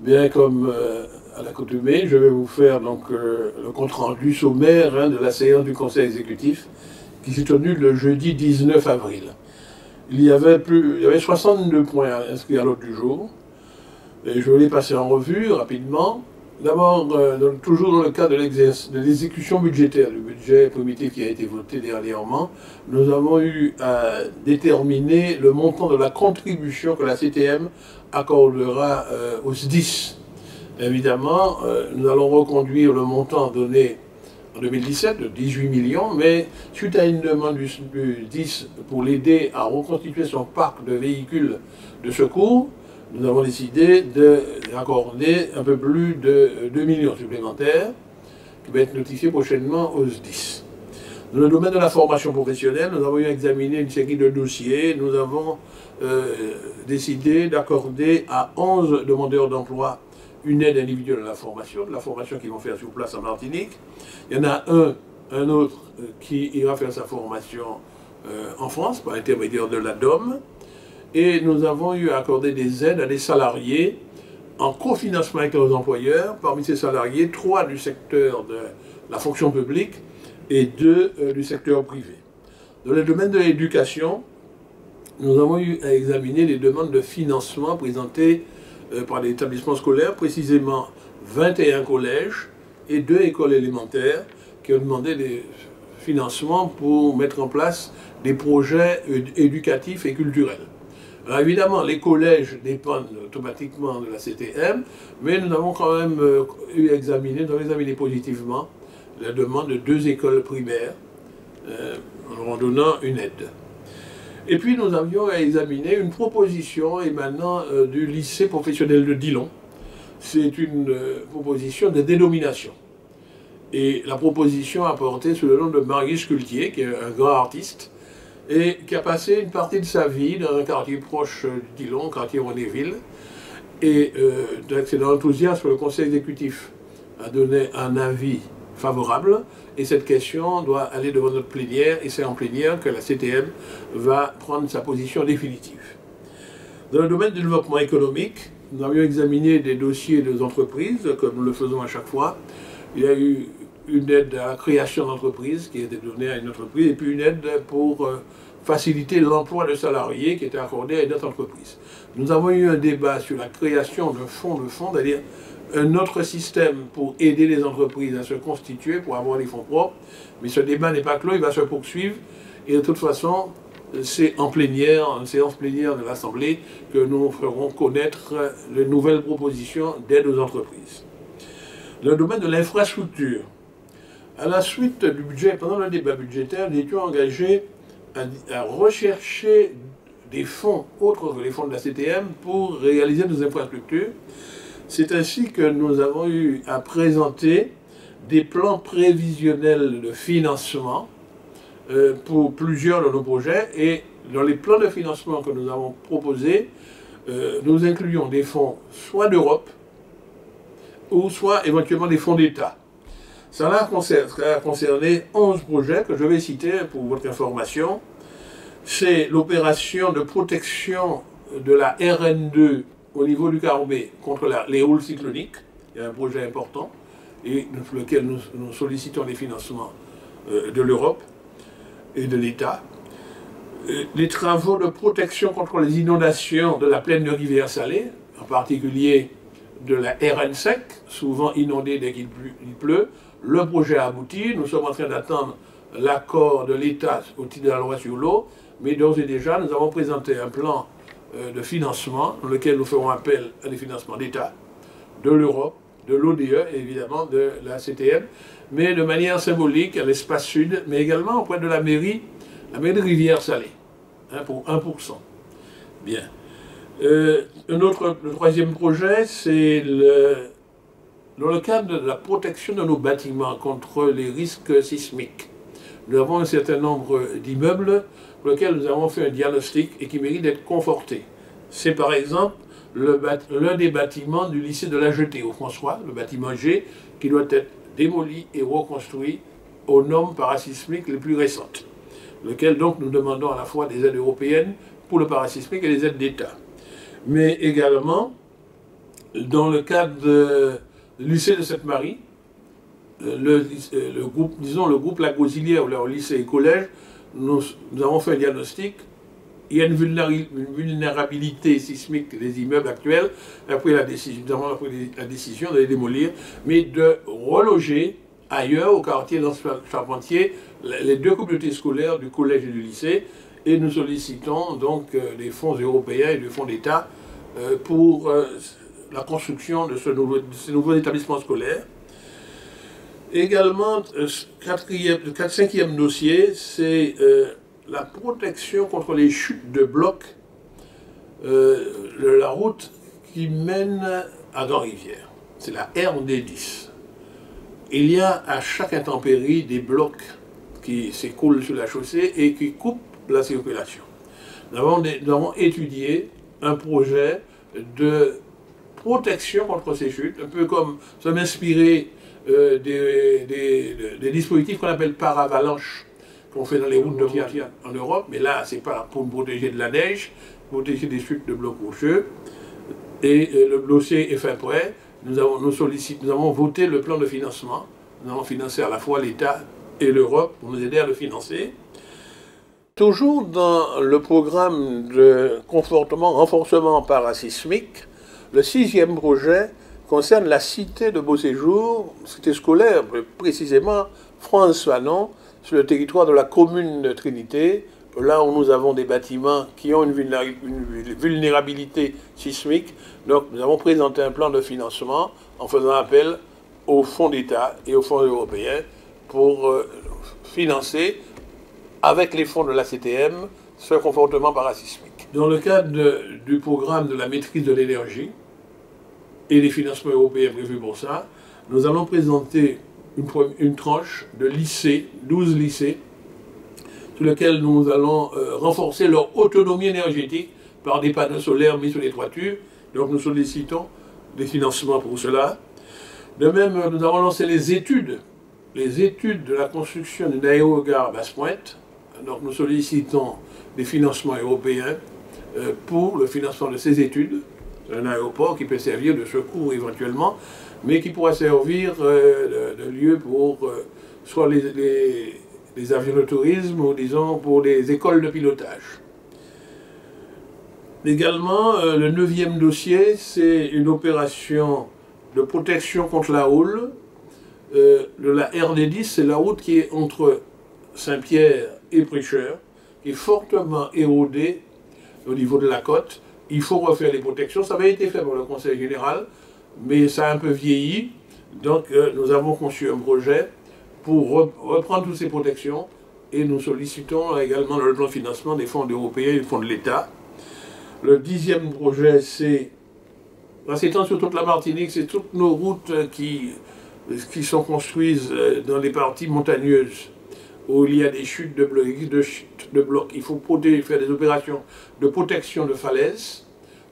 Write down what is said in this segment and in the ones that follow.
Bien, comme à l'accoutumée, je vais vous faire donc le compte-rendu sommaire de la séance du Conseil exécutif qui s'est tenue le jeudi 19 avril. Il y avait 62 points inscrits à l'ordre du jour. Et je vais les passer en revue rapidement. D'abord, toujours dans le cadre de l'exécution budgétaire, du budget primitif qui a été voté dernièrement, nous avons eu à déterminer le montant de la contribution que la CTM accordera au SDIS. Évidemment, nous allons reconduire le montant donné en 2017 de 18 millions, mais suite à une demande du SDIS pour l'aider à reconstituer son parc de véhicules de secours, nous avons décidé d'accorder un peu plus de 2 millions supplémentaires qui va être notifié prochainement aux SDIS. Dans le domaine de la formation professionnelle, nous avons examiné une série de dossiers. Nous avons décidé d'accorder à 11 demandeurs d'emploi une aide individuelle à de la formation qu'ils vont faire sur place en Martinique. Il y en a un autre qui ira faire sa formation en France par l'intermédiaire de la DOM. Et nous avons eu à accorder des aides à des salariés en cofinancement avec leurs employeurs. Parmi ces salariés, 3 du secteur de la fonction publique et 2 du secteur privé. Dans le domaine de l'éducation, nous avons eu à examiner les demandes de financement présentées par les établissements scolaires, précisément 21 collèges et 2 écoles élémentaires qui ont demandé des financements pour mettre en place des projets éducatifs et culturels. Alors évidemment, les collèges dépendent automatiquement de la CTM, mais nous avons quand même examiné positivement la demande de 2 écoles primaires en leur donnant une aide. Et puis nous avions à examiner une proposition émanant du lycée professionnel de Dillon. C'est une proposition de dénomination. Et la proposition a porté sous le nom de Marius Cultier, qui est un grand artiste, et qui a passé une partie de sa vie dans un quartier proche de Dillon, quartier Renéville. Et c'est dans l'enthousiasme, le Conseil exécutif a donné un avis favorable, et cette question doit aller devant notre plénière, et c'est en plénière que la CTM va prendre sa position définitive. Dans le domaine du développement économique, nous avions examiné des dossiers des entreprises, comme nous le faisons à chaque fois. Il y a eu une aide à la création d'entreprises qui a été donnée à une entreprise, et puis une aide pour faciliter l'emploi de salariés qui était accordée à une autre entreprise. Nous avons eu un débat sur la création d'un fonds, c'est-à-dire un autre système pour aider les entreprises à se constituer, pour avoir des fonds propres, mais ce débat n'est pas clos, il va se poursuivre, et de toute façon, c'est en plénière, en séance plénière de l'Assemblée, que nous ferons connaître les nouvelles propositions d'aide aux entreprises. Dans le domaine de l'infrastructure, à la suite du budget, pendant le débat budgétaire, nous étions engagés à rechercher des fonds autres que les fonds de la CTM pour réaliser nos infrastructures. C'est ainsi que nous avons eu à présenter des plans prévisionnels de financement pour plusieurs de nos projets. Et dans les plans de financement que nous avons proposés, nous incluons des fonds soit d'Europe ou soit éventuellement des fonds d'État. Ça a concerné 11 projets que je vais citer pour votre information. C'est l'opération de protection de la RN2 au niveau du Carbet contre les houles cycloniques. Il y a un projet important et pour lequel nous sollicitons des financements de l'Europe et de l'État. Les travaux de protection contre les inondations de la plaine de Rivière-Salée, en particulier de la RN sec, souvent inondée dès qu'il pleut. Le projet a abouti, nous sommes en train d'attendre l'accord de l'État au titre de la loi sur l'eau, mais d'ores et déjà nous avons présenté un plan de financement dans lequel nous ferons appel à des financements d'État, de l'Europe, de l'ODE et évidemment de la CTM, mais de manière symbolique à l'espace sud, mais également auprès de la mairie de Rivière-Salée, pour 1%. Bien. Le troisième projet, c'est dans le cadre de la protection de nos bâtiments contre les risques sismiques. Nous avons un certain nombre d'immeubles pour lesquels nous avons fait un diagnostic et qui méritent d'être confortés. C'est par exemple l'un des bâtiments du lycée de la Jetée au François, le bâtiment G, qui doit être démoli et reconstruit aux normes parasismiques les plus récentes, lequel donc nous demandons à la fois des aides européennes pour le parasismique et des aides d'État. Mais également, Dans le cadre du lycée de Sainte-Marie, le groupe, disons le groupe Lac Auxiliaire, le lycée et collège, nous avons fait un diagnostic. Il y a une vulnérabilité sismique des immeubles actuels, après la décision de les démolir, mais de reloger ailleurs, au quartier Charpentier, les deux communautés scolaires du collège et du lycée, et nous sollicitons donc des fonds européens et des fonds d'État pour la construction de ces nouveaux établissements scolaires. Également, le cinquième dossier, c'est la protection contre les chutes de blocs de la route qui mène à Grand-Rivière. C'est la RD10. Il y a à chaque intempérie des blocs qui s'écoulent sur la chaussée et qui coupent la circulation. Nous avons étudié un projet de protection contre ces chutes, un peu comme ça m'inspirait des dispositifs qu'on appelle paravalanche, qu'on fait dans les routes de montagne en Europe, mais là, c'est pas pour protéger de la neige, protéger des chutes de blocs rocheux. Et le dossier est fin prêt. Nous avons voté le plan de financement. Nous avons financé à la fois l'État et l'Europe pour nous aider à le financer. Toujours dans le programme de renforcement parasismique, le sixième projet concerne la cité de beau séjour, cité scolaire, précisément France Fanon, sur le territoire de la commune de Trinité, là où nous avons des bâtiments qui ont une vulnérabilité sismique. Donc nous avons présenté un plan de financement en faisant appel aux fonds d'État et aux fonds européens pour financer, avec les fonds de la CTM, ce confortement parasismique. Dans le cadre du programme de la maîtrise de l'énergie et des financements européens prévus pour ça, nous allons présenter une tranche de lycées, 12 lycées, sur lesquels nous allons renforcer leur autonomie énergétique par des panneaux solaires mis sur les toitures. Donc nous sollicitons des financements pour cela. De même, nous avons lancé les études de la construction d'une aérogare Basse-Pointe. Donc nous sollicitons des financements européens pour le financement de ces études. C'est un aéroport qui peut servir de secours éventuellement, mais qui pourra servir de lieu pour soit les avions de tourisme ou disons pour les écoles de pilotage. Également, le neuvième dossier, c'est une opération de protection contre la houle. La RD10, c'est la route qui est entre Saint-Pierre et Prêcheur, qui est fortement érodée au niveau de la côte. Il faut refaire les protections. Ça avait été fait par le Conseil général, mais ça a un peu vieilli. Donc nous avons conçu un projet pour reprendre toutes ces protections et nous sollicitons également le plan de financement des fonds européens et des fonds de l'État. Le 10e projet, c'est, en s'étend sur toute la Martinique, c'est toutes nos routes qui sont construites dans les parties montagneuses où il y a des chutes de blocs. Il faut faire des opérations de protection de falaises.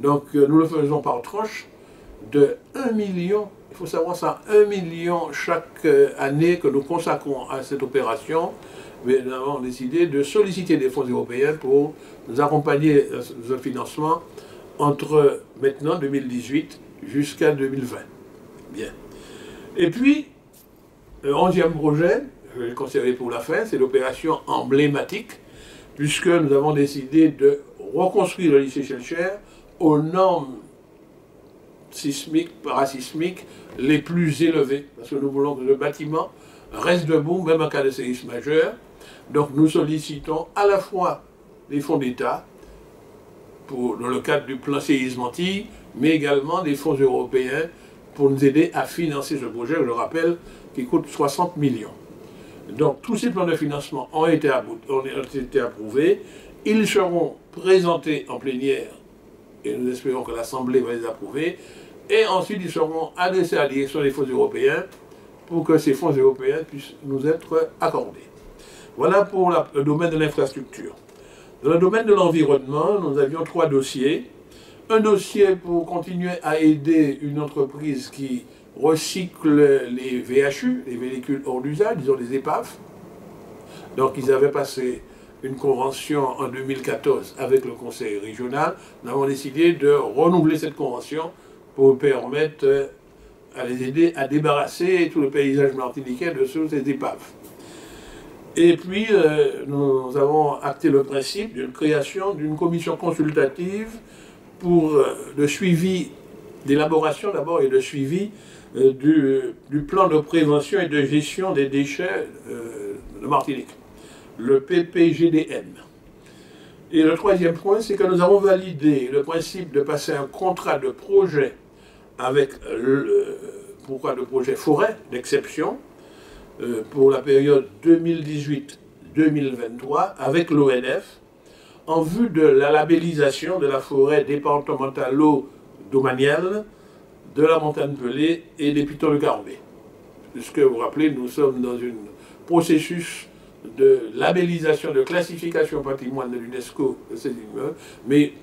Donc nous le faisons par tranche de 1 million. Il faut savoir ça, 1 million chaque année que nous consacrons à cette opération. Mais nous avons décidé de solliciter des fonds européens pour nous accompagner dans ce financement entre maintenant 2018 jusqu'à 2020. Bien. Et puis, le 11e projet, je vais le conserver pour la fin, c'est l'opération emblématique, puisque nous avons décidé de reconstruire le lycée Schellcher aux normes sismiques, parasismiques les plus élevées, parce que nous voulons que le bâtiment reste debout, même en cas de séisme majeur. Donc nous sollicitons à la fois des fonds d'État, dans le cadre du plan séisme anti, mais également des fonds européens pour nous aider à financer ce projet, je le rappelle, qui coûte 60 millions. Donc tous ces plans de financement ont été approuvés, ils seront présentés en plénière, et nous espérons que l'Assemblée va les approuver, et ensuite ils seront adressés à la direction des fonds européens pour que ces fonds européens puissent nous être accordés. Voilà pour le domaine de l'infrastructure. Dans le domaine de l'environnement, nous avions 3 dossiers. Un dossier pour continuer à aider une entreprise qui recycle les VHU, les véhicules hors d'usage, disons les épaves. Donc ils avaient passé une convention en 2014 avec le conseil régional. Nous avons décidé de renouveler cette convention pour permettre à les aider à débarrasser tout le paysage martiniquais de ces épaves. Et puis, nous avons acté le principe d'une création d'une commission consultative pour le suivi, d'élaboration d'abord et de suivi du plan de prévention et de gestion des déchets de Martinique, le PPGDM. Et le troisième point, c'est que nous avons validé le principe de passer un contrat de projet avec le projet forêt d'exception pour la période 2018-2023 avec l'ONF en vue de la labellisation de la forêt départementalo-domaniale de la montagne pelée et des pitons de Carbet. Puisque vous vous rappelez, nous sommes dans un processus de labellisation, de classification patrimoine de l'UNESCO de ces immeubles, mais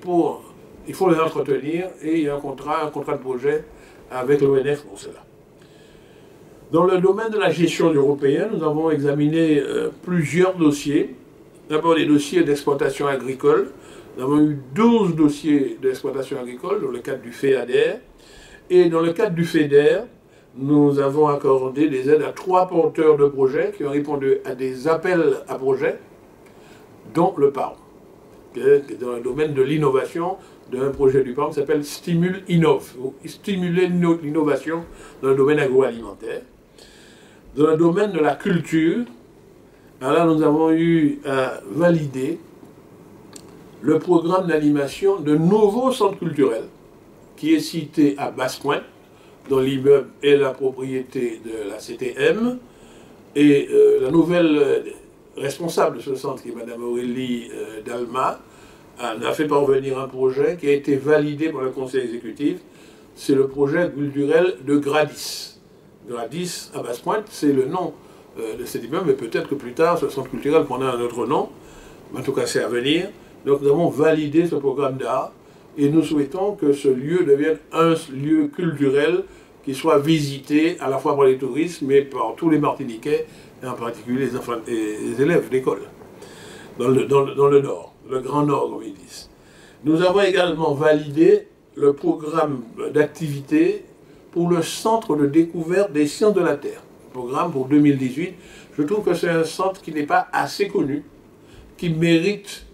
il faut les entretenir et il y a un contrat de projet avec l'ONF pour cela. Dans le domaine de la gestion européenne, nous avons examiné plusieurs dossiers. D'abord les dossiers d'exploitation agricole. Nous avons eu 12 dossiers d'exploitation agricole dans le cadre du FEADER. Et dans le cadre du FEDER, nous avons accordé des aides à 3 porteurs de projets qui ont répondu à des appels à projets, dont le PARM, qui est dans le domaine de l'innovation d'un projet du PARM qui s'appelle Stimule Innov, stimuler l'innovation dans le domaine agroalimentaire. Dans le domaine de la culture, alors nous avons eu à valider le programme d'animation de nouveaux centres culturels qui est cité à Basse-Pointe, dont l'immeuble est la propriété de la CTM, et la nouvelle responsable de ce centre, qui est Mme Aurélie Dalma, a fait parvenir un projet qui a été validé par le conseil exécutif. C'est le projet culturel de Gradis. Gradis à Basse-Pointe, c'est le nom de cet immeuble, mais peut-être que plus tard, ce centre culturel prendra un autre nom. En tout cas, c'est à venir. Donc nous avons validé ce programme d'art et nous souhaitons que ce lieu devienne un lieu culturel qui soit visité à la fois par les touristes, mais par tous les Martiniquais, et en particulier les enfants et les élèves d'école, dans le Nord, le Grand Nord, comme ils disent. Nous avons également validé le programme d'activité pour le Centre de découverte des sciences de la Terre, programme pour 2018. Je trouve que c'est un centre qui n'est pas assez connu, qui mérite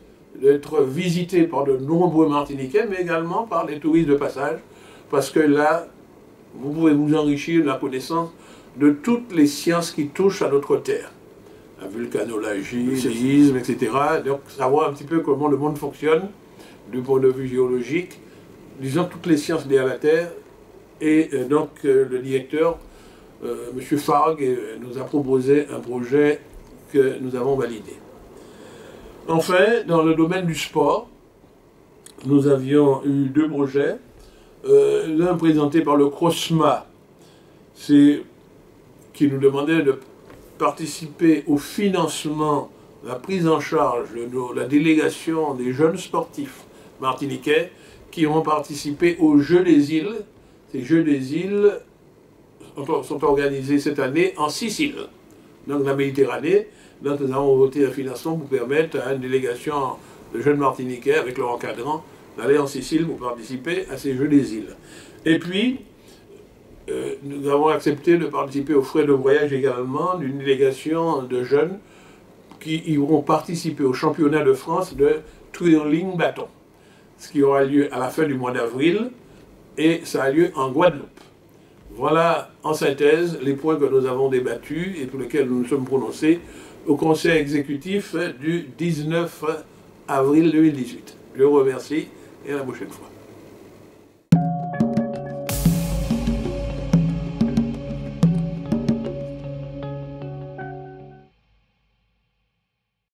d'être visité par de nombreux Martiniquais, mais également par les touristes de passage, parce que là, vous pouvez vous enrichir de la connaissance de toutes les sciences qui touchent à notre Terre. La vulcanologie, le séisme, etc. Donc, savoir un petit peu comment le monde fonctionne, du point de vue géologique, disons toutes les sciences liées à la Terre. Et donc, le directeur, M. Farg, nous a proposé un projet que nous avons validé. Enfin, dans le domaine du sport, nous avions eu 2 projets. L'un présenté par le CROSMA, qui nous demandait de participer au financement, la prise en charge de la délégation des jeunes sportifs martiniquais qui ont participé aux Jeux des îles. Ces Jeux des îles sont organisés cette année en Sicile, donc la Méditerranée. Donc nous avons voté un financement pour permettre à une délégation de jeunes Martiniquais avec leur encadrant d'aller en Sicile pour participer à ces Jeux des îles. Et puis, nous avons accepté de participer aux frais de voyage également d'une délégation de jeunes qui iront participer au championnat de France de twirling bâton, ce qui aura lieu à la fin du mois d'avril, et ça a lieu en Guadeloupe. Voilà, en synthèse, les points que nous avons débattus et pour lesquels nous nous sommes prononcés au Conseil exécutif du 19 avril 2018. Je vous remercie et à la prochaine fois.